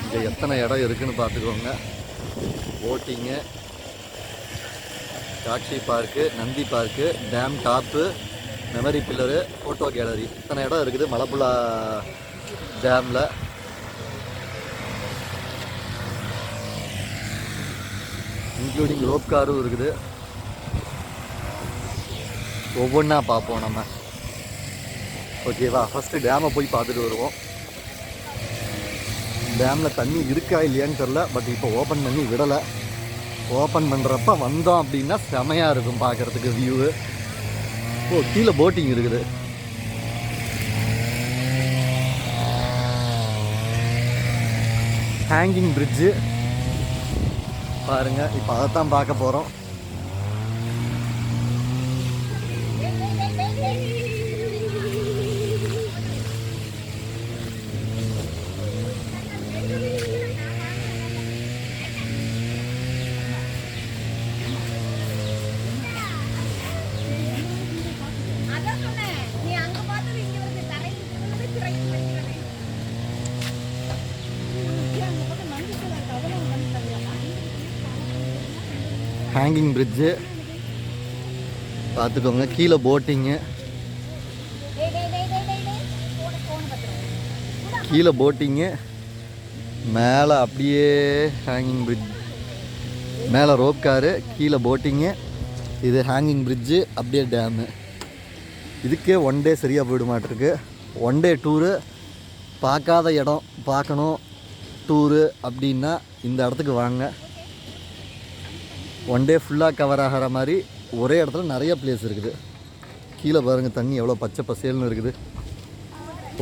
இங்கே எத்தனை இடம் இருக்குதுன்னு பார்த்துக்கோங்க. Boating, Sakshi park, Nandi park, dam top, memory pillar, photo gallery, இத்தனை இடம் இருக்குது மலப்புழா டேமில். இன்க்ளூடிங் ரோப் காரும் இருக்குது. ஒவ்வொன்றா பார்ப்போம் நம்ம. ஓகேவா? ஃபஸ்ட்டு டேமை போய் பார்த்துட்டு வருவோம். டேமில் தண்ணி இருக்கா இல்லையான்னு தெரில, பட் இப்போ ஓப்பன் பண்ணி விடலை. ஓப்பன் பண்ணுறப்ப வந்தோம் அப்படின்னா செமையாக இருக்கும் பார்க்குறதுக்கு வியூவு. ஓ, கீழே போட்டிங் இருக்குது. ஹேங்கிங் பிரிட்ஜு பாருங்கள், இப்போ அதைத்தான் பார்க்க போகிறோம். ஹேங்கிங் பிரிட்ஜு பார்த்துக்கோங்க. கீழே போட்டிங்கு, கீழே போட்டிங்கு, மேலே அப்படியே ஹேங்கிங் பிரிட்ஜ், மேலே ரோப் காரு, கீழே போட்டிங்கு, இது ஹேங்கிங் பிரிட்ஜு, அப்படியே டேமு. இதுக்கே ஒன் டே சரியாக போயிடுமாட்டிருக்கு. ஒன் டே டூரு, பார்க்காத இடம் பார்க்கணும் டூரு அப்படின்னா இந்த இடத்துக்கு வாங்க. ஒன் டே ஃபுல்லாக கவர் ஆகிற மாதிரி ஒரே இடத்துல நிறைய பிளேஸ் இருக்குது. கீழே பாருங்கள், தண்ணி எவ்வளோ பச்சை பசேல்னு இருக்குது.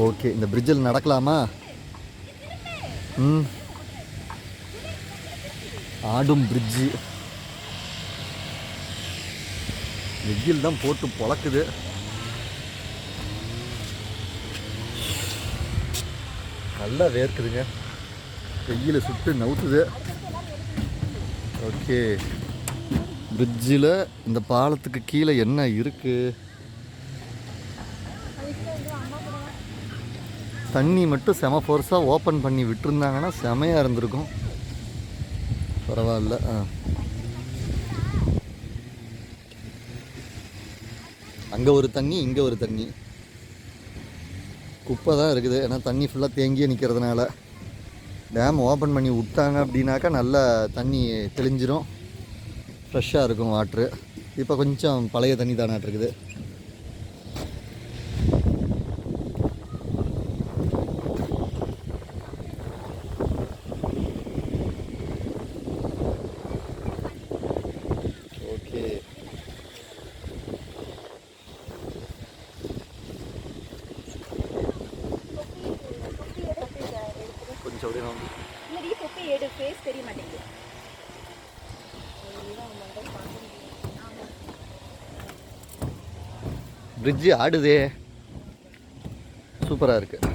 ஓகே, இந்த பிரிட்ஜில் நடக்கலாமா? ஆடும் பிரிட்ஜு. வெயில் தான் போட்டு பொழக்குது. நல்லா வேர்க்குதுங்க, வெயில் சுட்டு நவுத்துது. ஓகே, பிரிட்ஜில் இந்த பாலத்துக்கு கீழே என்ன இருக்குது? தண்ணி மட்டும் செம ஃபோர்ஸாக ஓப்பன் பண்ணி விட்டுருந்தாங்கன்னா செமையாக இருந்திருக்கும். பரவாயில்ல. அங்கே ஒரு தண்ணி, இங்கே ஒரு தண்ணி. குப்பை தான் இருக்குது, ஏன்னா தண்ணி ஃபுல்லாக தேங்கியே நிற்கிறதுனால. டேம் ஓப்பன் பண்ணி விட்டாங்க அப்படின்னாக்கா நல்லா தண்ணி தெளிஞ்சிரும், ஃப்ரெஷ்ஷாக இருக்கும் வாட்ரு. இப்போ கொஞ்சம் பழைய தண்ணி தானாட்டு இருக்குது. ஓகே, கொஞ்சம் அப்படியே தெரிய மாட்டேங்குது. பிரிட்ஜு ஆடுதே, சூப்பராக இருக்குது.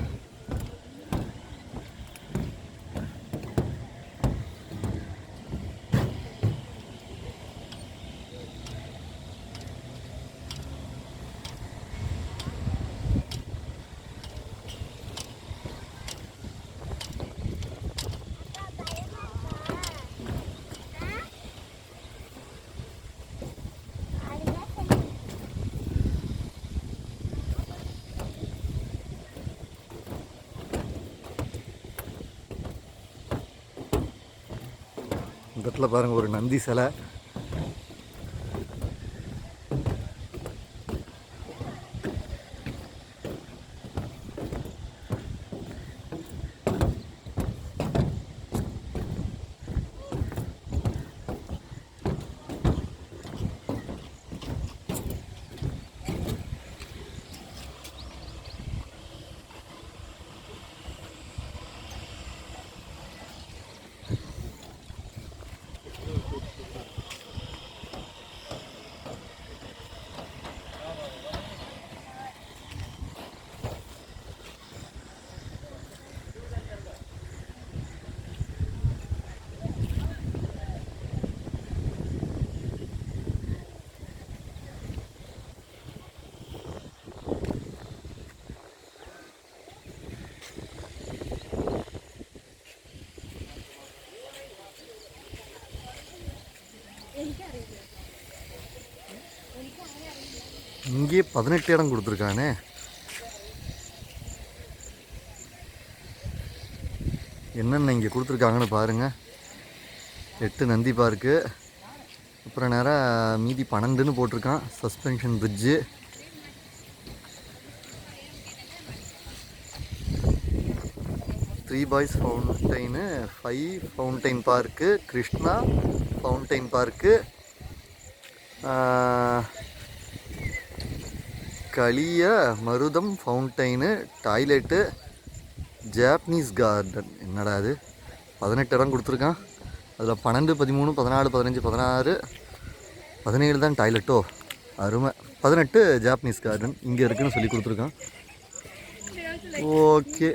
இந்த இடத்துல பாருங்கள், ஒரு நந்தி சிலை. இங்கேயே 18 இடம் கொடுத்துருக்கானே. என்னென்ன இங்கே கொடுத்துருக்காங்கன்னு பாருங்கள். 8 நந்தி பார்க்கு, அப்புறம் நேராக மீதி 12ன்னு போட்டிருக்கான். Suspension bridge, three boys fountain, 5 fountain park, Krishna fountain park, களிய மருதம் ஃபவுண்டைனு, டாய்லெட்டு, ஜாப்பனீஸ் கார்டன். என்னடா அது, 18 இடம் கொடுத்துருக்கான். அதில் 12, 13, 14, 15, 16, 17 தான் டாய்லெட்டோ. அருமை. 18 ஜாப்பனீஸ் கார்டன் இங்கே இருக்குதுன்னு சொல்லி கொடுத்துருக்கான். ஓகே.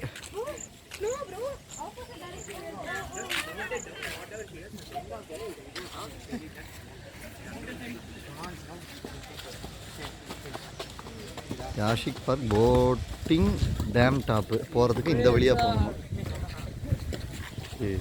யாஷிக் பார்க் போட்டிங் டேம் டாப்பு போகிறதுக்கு இந்த வழியாக போகணும். சரி.